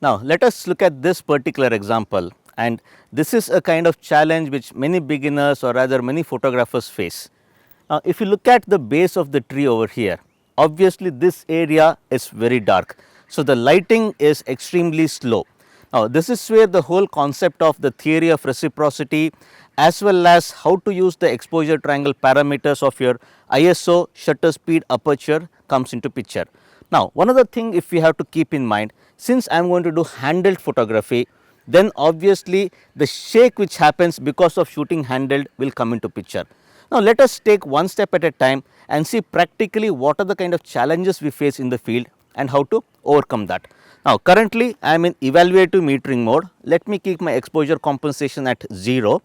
Now, let us look at this particular example, and this is a kind of challenge which many beginners or rather many photographers face. Now, if you look at the base of the tree over here, obviously this area is very dark. So, the lighting is extremely slow. Now, this is where the whole concept of the theory of reciprocity as well as how to use the exposure triangle parameters of your ISO, shutter speed, aperture comes into picture. Now, one other thing if we have to keep in mind, since I am going to do handheld photography, then obviously the shake which happens because of shooting handheld will come into picture. Now, let us take one step at a time and see practically what are the kind of challenges we face in the field and how to overcome that. Now, currently I am in evaluative metering mode. Let me keep my exposure compensation at 0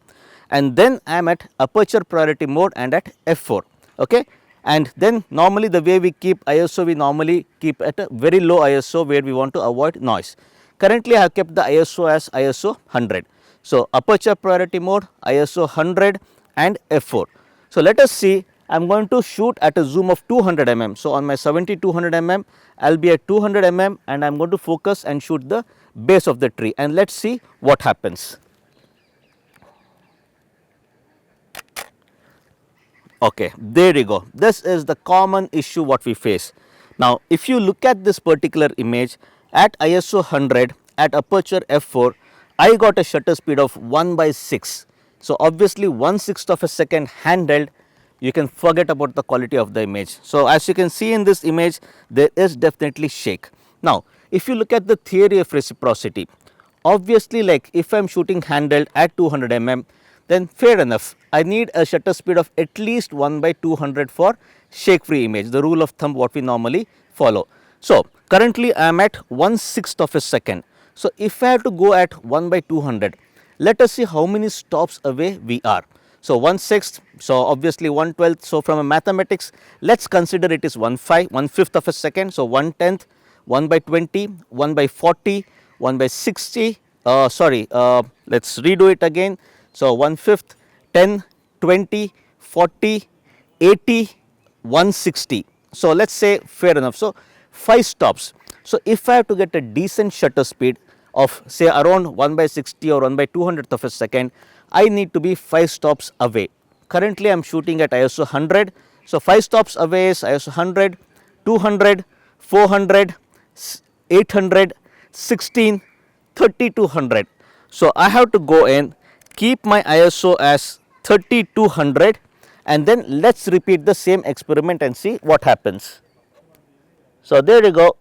and then I am at aperture priority mode and at f4. Okay? And then normally the way we keep ISO, we normally keep at a very low ISO where we want to avoid noise. Currently I have kept the ISO as ISO 100. So, aperture priority mode, ISO 100 and f4. So, let us see, I am going to shoot at a zoom of 200 mm. So, on my 70-200 mm, I will be at 200 mm and I am going to focus and shoot the base of the tree, and let us see what happens. Okay, there you go. This is the common issue what we face. Now, if you look at this particular image at ISO 100 at aperture f4, I got a shutter speed of 1/6. So, obviously 1/6 of a second handheld, you can forget about the quality of the image. So, as you can see in this image, there is definitely shake. Now, if you look at the theory of reciprocity, obviously like if I am shooting handheld at 200 mm, then fair enough, I need a shutter speed of at least 1/200 for shake free image, the rule of thumb what we normally follow. So, currently I am at 1/6 of a second. So, if I have to go at 1/200, let us see how many stops away we are. So, 1/6, so obviously 1/12. So, from a mathematics, let us consider it is 1/5 of a second. So, 1/10, 1/20, 1/40, 1/60, let us redo it again. So, 1/5, 10, 20, 40, 80, 160. So, let us say fair enough. So, 5 stops. So, if I have to get a decent shutter speed of say around 1/60 or 1/200 of a second, I need to be 5 stops away. Currently, I am shooting at ISO 100. So, 5 stops away is ISO 100, 200, 400, 800, 16, 3200. So, I have to go in, keep my ISO as 3200 and then let us repeat the same experiment and see what happens. So, there you go.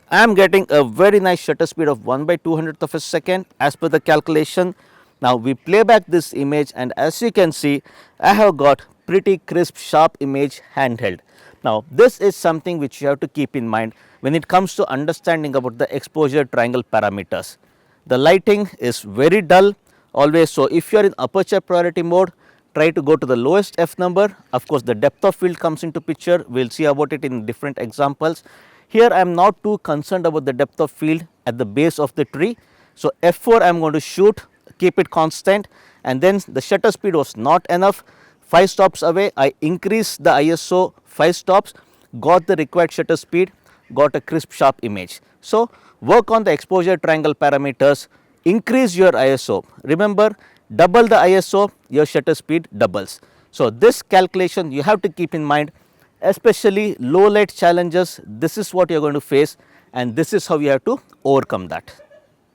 I am getting a very nice shutter speed of 1/200 of a second as per the calculation. Now, we play back this image and as you can see, I have got pretty crisp sharp image handheld. Now, this is something which you have to keep in mind when it comes to understanding about the exposure triangle parameters. The lighting is very dull always. So, if you are in aperture priority mode, try to go to the lowest f number. Of course, the depth of field comes into picture. We will see about it in different examples. Here I am not too concerned about the depth of field at the base of the tree. So, f4 I am going to shoot, keep it constant, and then the shutter speed was not enough. 5 stops away, I increased the ISO 5 stops, got the required shutter speed, got a crisp sharp image. So, work on the exposure triangle parameters, increase your ISO. Remember, double the ISO, your shutter speed doubles. So, this calculation you have to keep in mind, especially low light challenges. This is what you are going to face and this is how you have to overcome that.